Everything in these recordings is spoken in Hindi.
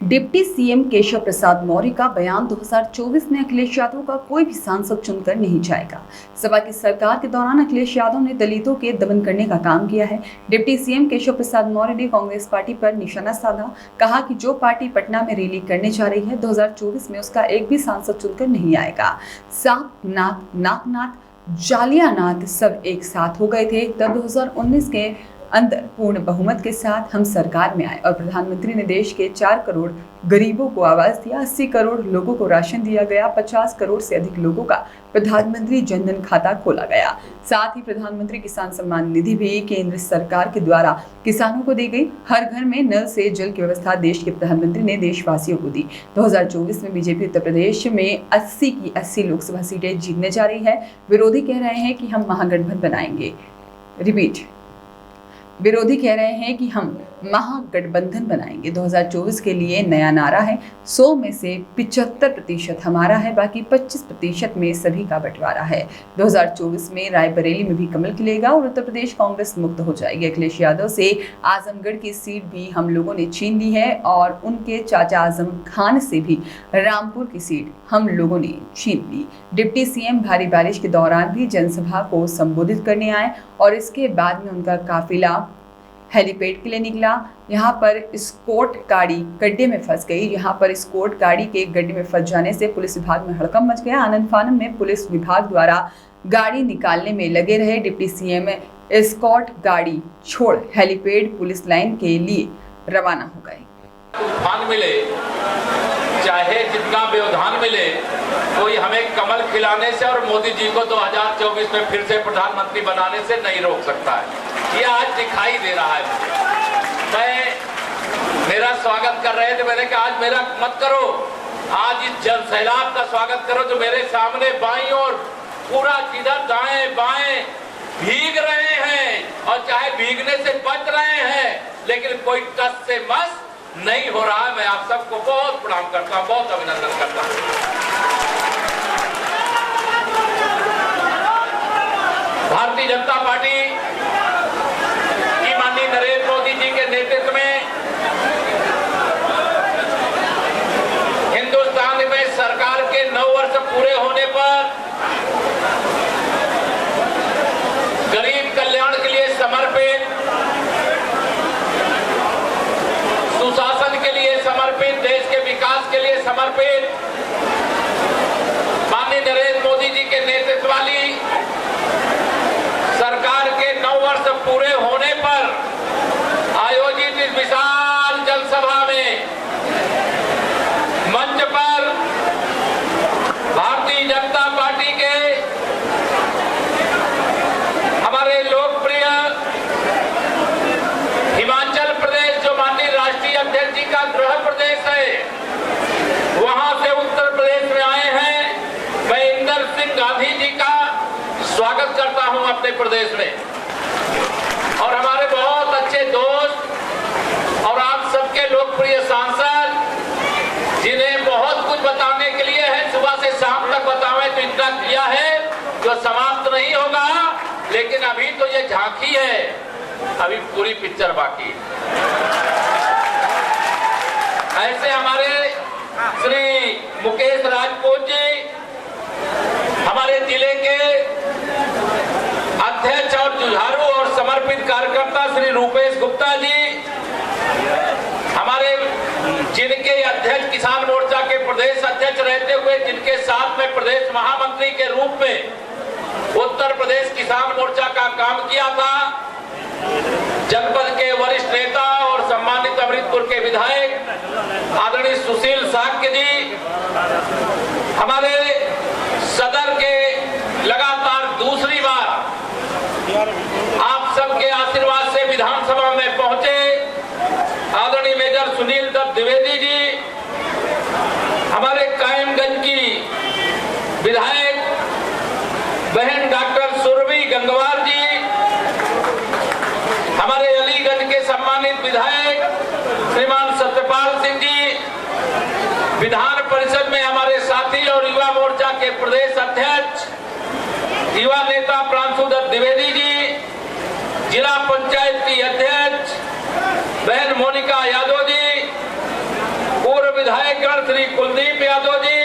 डिप्टी सीएम केशव प्रसाद मौर्य का बयान 2024 में अखिलेश यादव का कोई भी सांसद चुनकर नहीं जाएगा। सपा की सरकार के दौरान अखिलेश यादव ने दलितों के दमन करने का काम किया है। डिप्टी सीएम केशव प्रसाद मौर्य ने कांग्रेस पार्टी पर निशाना साधा। कहा कि जो पार्टी पटना में रैली करने जा रही है 2024 में उसका एक भी सांसद चुनकर नहीं आएगा। सांप नाथ नाथ जालियानाथ सब एक साथ हो गए थे। तब 2019 के अंदर पूर्ण बहुमत के साथ हम सरकार में आए और प्रधानमंत्री ने देश के 4 करोड़ गरीबों को आवास दिया, 80 करोड़ लोगों को राशन दिया गया, 50 करोड़ से अधिक लोगों का प्रधानमंत्री जनधन खाता खोला गया। साथ ही प्रधानमंत्री किसान सम्मान निधि भी केंद्र सरकार के द्वारा किसानों को दी गई। हर घर में नल से जल की व्यवस्था देश के प्रधानमंत्री ने देशवासियों को दी। 2024 में बीजेपी उत्तर प्रदेश में 80 की 80 लोकसभा सीटें जीतने जा रही है। विरोधी कह रहे हैं कि हम महागठबंधन बनाएंगे। विरोधी कह रहे हैं कि हम महागठबंधन बनाएंगे। 2024 के लिए नया नारा है, 100 में से 75% हमारा है, बाकी 25% में सभी का बंटवारा है। 2024 में रायबरेली में भी कमल खिलेगा और उत्तर प्रदेश कांग्रेस मुक्त हो जाएगी। अखिलेश यादव से आजमगढ़ की सीट भी हम लोगों ने छीन ली है और उनके चाचा आजम खान से भी रामपुर की सीट हम लोगों ने छीन ली। डिप्टी सीएम भारी बारिश के दौरान भी जनसभा को संबोधित करने आए और इसके बाद में उनका काफिला हेलीपैड के लिए निकला। यहाँ पर स्कॉट गाड़ी गड्ढे में फंस गई। यहाँ पर स्कॉट गाड़ी के गड्ढे में फंस जाने से पुलिस विभाग में हड़कंप मच गया। आनंद फानन में पुलिस विभाग द्वारा गाड़ी निकालने में लगे रहे। डिप्टी सीएम स्कॉट गाड़ी छोड़ हेलीपैड पुलिस लाइन के लिए रवाना हो गए। तूफान मिले चाहे जितना व्यवधान मिले, कोई हमें कमल खिलाने से और मोदी जी को 2024 में फिर से प्रधानमंत्री बनाने से नहीं रोक सकता है। ये आज दिखाई दे रहा है। मेरा स्वागत कर रहे थे, मैंने कहा आज मेरा मत करो, आज इस जल सैलाब का स्वागत करो जो मेरे सामने बाईं और पूरा जिधर दाएं बाएं भीग रहे हैं और चाहे भीगने से बच रहे हैं लेकिन कोई कष्ट से मस नहीं हो रहा है। मैं आप सबको बहुत प्रणाम करता हूं, बहुत अभिनंदन करता हूं। भारतीय जनता पार्टी की माननीय नरेंद्र मोदी जी के नेतृत्व में हिंदुस्तान में सरकार के 9 वर्ष पूरे होने पर गरीब कल्याण के लिए समर्पित, सुशासन के लिए समर्पित, देश के विकास के लिए समर्पित माननीय नरेंद्र मोदी जी के नेतृत्व वाली सरकार के 9 वर्ष पूरे होने पर आयोजित इस विशाल जनसभा में मंच पर भारतीय जनता पार्टी के हमारे लोकप्रिय हिमाचल प्रदेश जो माननीय राष्ट्रीय अध्यक्ष जी का गृह प्रदेश है, वहां से उत्तर प्रदेश में आए हैं। मैं इंदर सिंह गांधी जी का स्वागत करता हूं अपने प्रदेश में और हमारे बहुत अच्छे दोस्त और आप सबके लोकप्रिय सांसद जिन्हें बहुत कुछ बताने के लिए है, सुबह से शाम तक बतावे तो इतना किया है जो समाप्त नहीं होगा, लेकिन अभी तो ये झांकी है, अभी पूरी पिक्चर बाकी है। ऐसे हमारे श्री मुकेश राजपूत जी, हमारे जिले के अध्यक्ष और जुझारू और समर्पित कार्यकर्ता श्री रूपेश गुप्ता जी, हमारे जिनके अध्यक्ष किसान मोर्चा के प्रदेश अध्यक्ष रहते हुए जिनके साथ में प्रदेश महामंत्री के रूप में उत्तर प्रदेश किसान मोर्चा का काम किया था, जनपद के वरिष्ठ नेता और सम्मानित अमृतपुर के विधायक आदरणीय सुशील साक्य जी, हमारे सदर के लगातार दूसरी बार आप सबके आशीर्वाद से विधानसभा में पहुंचे आदरणीय मेजर सुनील दत्त द्विवेदी जी, हमारे कायमगंज की विधायक बहन डॉक्टर सुरभि गंगवार जी, हमारे अलीगंज के सम्मानित विधायक श्रीमान सत्यपाल सिंह जी, विधान परिषद में हमारे साथी और युवा मोर्चा के प्रदेश अध्यक्ष युवा नेता प्रांशुदत्त द्विवेदी जी, जिला पंचायत की अध्यक्ष बहन मोनिका यादव जी, पूर्व श्री कुलदीप यादव जी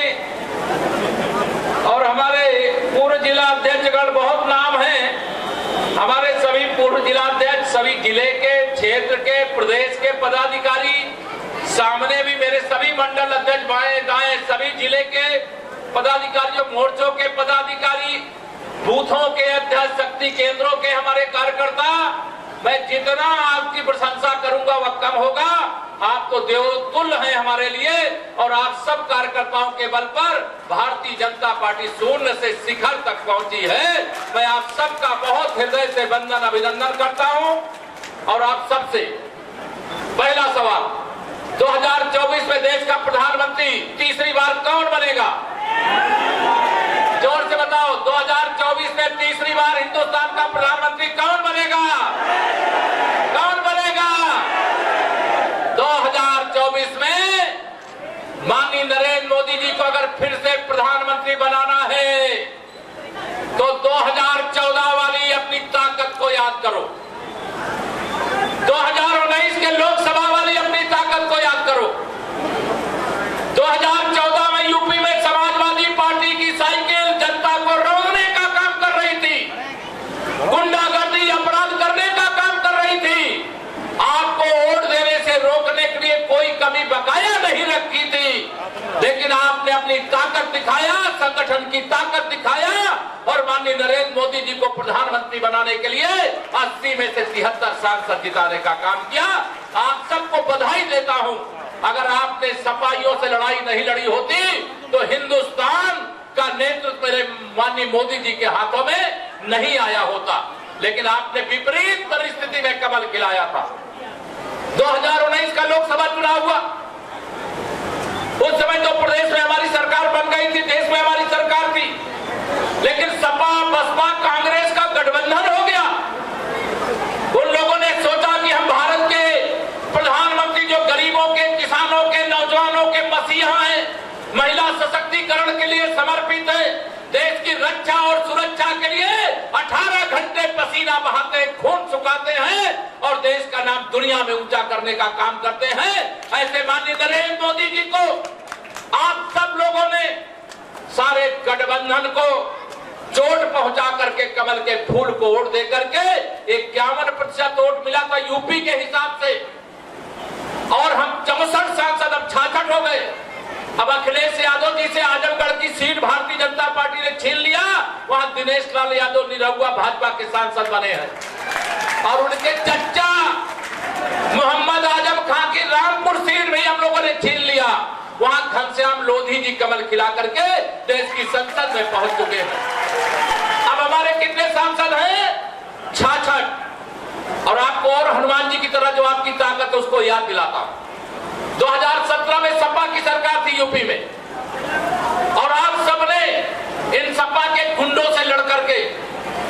और हमारे पूर्व जिला अध्यक्षगण, बहुत नाम है हमारे सभी पूर्व जिला अध्यक्ष, सभी जिले के, क्षेत्र के, प्रदेश के पदाधिकारी, सामने भी मेरे सभी मंडल अध्यक्ष बाएं दाएं, सभी जिले के पदाधिकारियों, मोर्चों के पदाधिकारी, बूथों के अध्यक्ष, शक्ति केंद्रों के हमारे कार्यकर्ता, मैं जितना आपकी प्रशंसा करूंगा वह कम होगा। आप तो देवतुल्य हैं हमारे लिए और आप सब कार्यकर्ताओं के बल पर भारतीय जनता पार्टी शून्य से शिखर तक पहुंची है। मैं आप सबका बहुत हृदय से वंदन अभिनंदन करता हूं। और आप सबसे पहला सवाल, 2024 में देश का प्रधानमंत्री तीसरी बार कौन बनेगा? जोर से बताओ, 2024 में तीसरी बार हिंदुस्तान का प्रधानमंत्री कौन बनेगा? कौन बनेगा? 2024 में माननीय नरेंद्र मोदी जी को अगर फिर से प्रधानमंत्री बनाना है तो 2014 वाली अपनी ताकत को याद करो, 2019 के लोकसभा वाली अपनी ताकत को याद करो। 2014 में यूपी में समाजवादी पार्टी की साइकिल जनता को रोकने का काम कर रही थी, गुंडागर्दी अपराध करने का काम कर रही थी, आपको वोट देने से रोकने के लिए कोई कमी बकाया नहीं रखी थी, लेकिन आपने अपनी ताकत दिखाया, संगठन की ताकत दिखाया और माननीय नरेंद्र मोदी जी को प्रधानमंत्री बनाने के लिए 80 में से 73 सांसद जिताने का काम किया। आप सबको बधाई देता हूं। अगर आपने सपाइयों से लड़ाई नहीं लड़ी होती तो हिंदुस्तान का नेतृत्व मेरे माननीय मोदी जी के हाथों में नहीं आया होता, लेकिन आपने विपरीत परिस्थिति में कमल खिलाया था। 2019 का लोकसभा चुनाव हुआ, उस समय तो प्रदेश में हमारी सरकार बन गई थी, देश में हमारी सरकार थी, लेकिन सपा बसपा कांग्रेस का गठबंधन हो गया। उन लोगों ने सोचा कि हम भारत के प्रधानमंत्री जो गरीबों के, किसानों के, नौजवानों के मसीहा हैं, महिला सशक्तिकरण के लिए समर्पित है, देश की रक्षा और सुरक्षा के लिए 18 घंटे पसीना बहाते, खून सुखाते हैं और देश का नाम दुनिया में ऊंचा करने का काम करते हैं। ऐसे माननीय नरेंद्र मोदी जी को आप सब लोगों ने सारे गठबंधन को चोट पहुंचा करके कमल के फूल को वोट दे करके 51% वोट मिला था यूपी के हिसाब से, और हम 64 सांसद अब 66 हो गए। अब अखिलेश यादव जी से आजमगढ़ की सीट भारतीय जनता पार्टी ने छीन लिया, वहां दिनेश लाल यादव निरहुआ भाजपा के सांसद बने हैं और उनके चच्चा मोहम्मद आजम खां की रामपुर सीट भी हम लोगों ने छीन लिया, वहां घनश्याम लोधी जी कमल खिला करके देश की संसद में पहुंच चुके हैं। अब हमारे कितने सांसद हैं? 66। और आपको और हनुमान जी की तरह जो आपकी ताकत है उसको याद दिलाता हूं। 2017 में सपा की सरकार थी यूपी में और आप सबने इन सपा के गुंडों से लड़ करके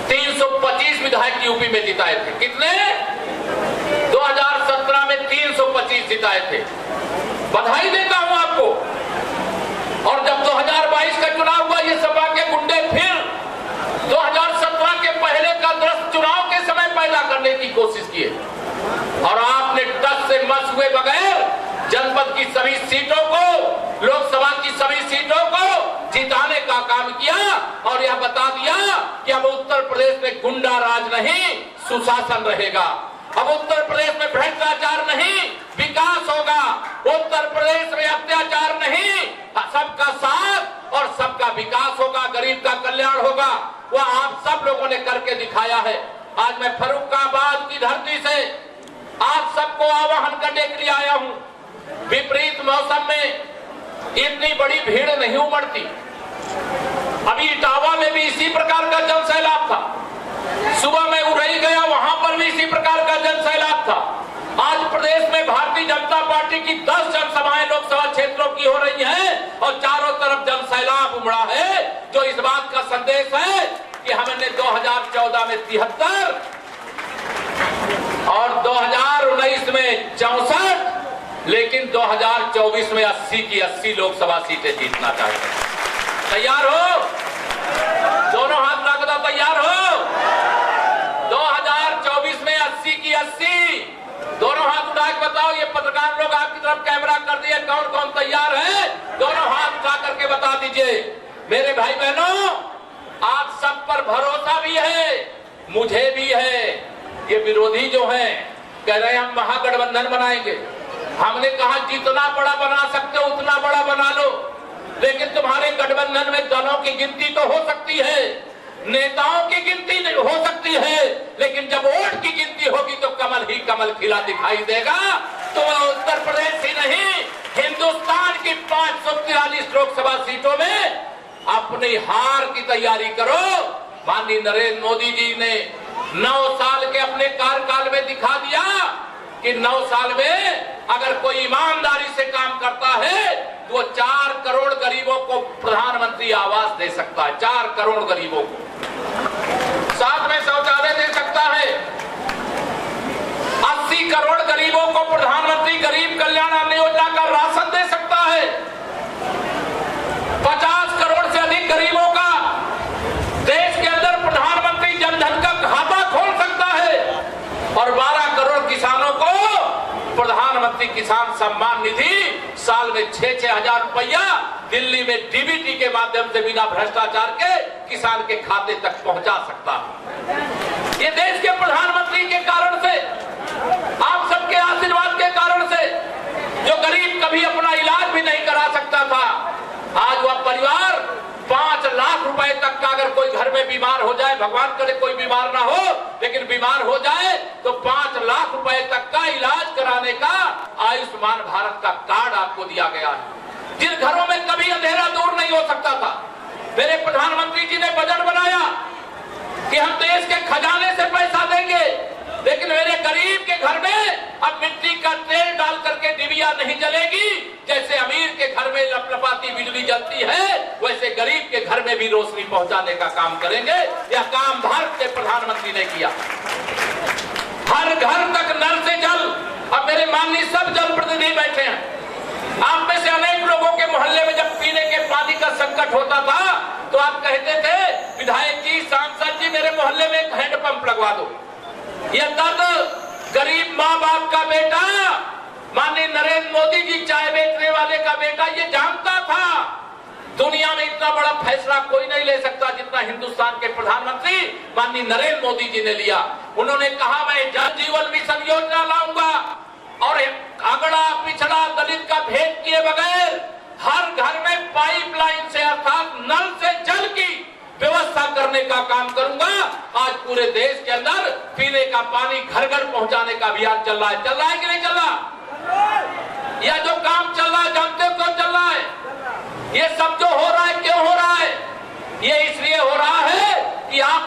325 विधायक यूपी में जिताए थे। कितने? 2017 में 325 जिताए थे। बधाई देता हूं आपको। और जब 2022 का चुनाव हुआ, ये सपा के गुंडे फिर 2017 के पहले का दृश्य चुनाव के समय पैदा करने की कोशिश की और आपने टस से मस हुए बगैर जनपद की सभी सीटों को, लोकसभा की सभी सीटों को जिताने का काम किया और यह बता दिया कि अब उत्तर प्रदेश में गुंडा राज नहीं, सुशासन रहेगा। अब उत्तर प्रदेश में भ्रष्टाचार नहीं, विकास होगा। उत्तर प्रदेश में अत्याचार नहीं, सबका साथ और सबका विकास होगा, गरीब का कल्याण होगा। वह आप सब लोगों ने करके दिखाया है। आज मैं फर्रुखाबाद की धरती से आप सबको आह्वान करने के लिए आया हूं। विपरीत मौसम में इतनी बड़ी भीड़ नहीं उमड़ती। अभी इटावा में भी इसी प्रकार का जन सैलाब था, सुबह में उरई गया, वहां पर भी इसी प्रकार का जन सैलाब था। आज प्रदेश में भारतीय जनता पार्टी की 10 जनसभाएं लोकसभा क्षेत्रों की हो रही हैं और चारों तरफ जन सैलाब उमड़ा है, जो इस बात का संदेश है कि हमने 2014 में 73 और 2019 में 64, लेकिन 2024 में 80 की 80 लोकसभा सीटें जीतना चाहते हैं। तैयार हो? दोनों हाथ रख दो, तैयार हो? 2024 में 80 की 80, दोनों हाथ उठा बताओ, ये पत्रकार लोग आपकी तरफ कैमरा कर दिए, कौन कौन तैयार है? दोनों हाथ उठा करके बता दीजिए। मेरे भाई बहनों, आप सब पर भरोसा भी है, मुझे भी है। ये विरोधी जो हैं कह रहे हैं हम महागठबंधन बनाएंगे। हमने कहा जितना बड़ा बना सकते हो उतना बड़ा बना लो, लेकिन तुम्हारे गठबंधन में दलों की गिनती तो हो सकती है, नेताओं की गिनती नहीं हो सकती है, लेकिन जब वोट की गिनती होगी तो कमल ही कमल खिला दिखाई देगा। तो उत्तर प्रदेश ही नहीं, हिंदुस्तान की 543 लोकसभा सीटों में अपनी हार की तैयारी करो। माननीय नरेंद्र मोदी जी ने 9 साल के अपने कार्यकाल में दिखा दिया कि 9 साल में अगर कोई ईमानदारी से काम करता है तो 4 करोड़ गरीबों को प्रधानमंत्री आवास दे सकता है। 4 करोड़ गरीबों को साथ में शौचालय दे सकता है। 80 करोड़ गरीबों को प्रधानमंत्री गरीब कल्याण अन्न योजना का राशन दे सकता है। 50 करोड़ से अधिक गरीबों का देश के अंदर प्रधानमंत्री जनधन का खाता खोल सकता है और 12 करोड़ किसानों को प्रधानमंत्री किसान सम्मान निधि साल में 6-6 हजार रुपया दिल्ली में डीबीटी के माध्यम से बिना भ्रष्टाचार के किसान के खाते तक पहुंचा सकता है। ये देश के प्रधानमंत्री के कारण से, आप सबके आशीर्वाद के कारण से, जो गरीब कभी अपना इलाज भी नहीं करा सकता था, आज वह परिवार 5 लाख रुपए तक का, अगर कोई घर में बीमार हो जाए, भगवान करे कोई बीमार ना हो, लेकिन बीमार हो जाए तो 5 लाख रुपए तक का इलाज कराने का आयुष्मान भारत का कार्ड आपको दिया गया है। जिन घरों में कभी अंधेरा दूर नहीं हो सकता था, मेरे प्रधानमंत्री जी ने बजट बनाया कि हम देश के खजाने से पैसा देंगे, लेकिन मेरे गरीब के घर में अब मिट्टी का तेल डाल करके डिबिया नहीं जलेगी। जैसे अमीर के घर में लपलपाती बिजली जलती है, वैसे गरीब के घर में भी रोशनी पहुंचाने का काम करेंगे। यह काम भारत के प्रधानमंत्री ने किया। हर घर तक नल से जल। अब मेरे माननीय सब जल प्रतिनिधि बैठे हैं। आप में से अनेक लोगों के मोहल्ले में जब पीने के पानी का संकट होता था तो आप कहते थे विधायक जी, सांसद जी, मेरे मोहल्ले में एक हैंडपंप लगवा दो। यह दर्द गरीब माँ बाप का बेटा, माननीय नरेंद्र मोदी जी चाय बेचने वाले का बेटा ये जानता था। दुनिया में इतना बड़ा फैसला कोई नहीं ले सकता जितना हिंदुस्तान के प्रधानमंत्री माननीय नरेंद्र मोदी जी ने लिया। उन्होंने कहा मैं जल जीवन मिशन योजना लाऊंगा और अगड़ा पिछड़ा दलित का भेद किए बगैर हर घर में पाइपलाइन से अर्थात नल से जल की व्यवस्था करने का काम करूंगा। आज पूरे देश के अंदर पीने का पानी घर घर पहुंचाने का अभियान चल रहा है कि नहीं चल रहा? यह जो काम चल रहा है जानते हो क्यों चल रहा है? ये सब जो हो रहा है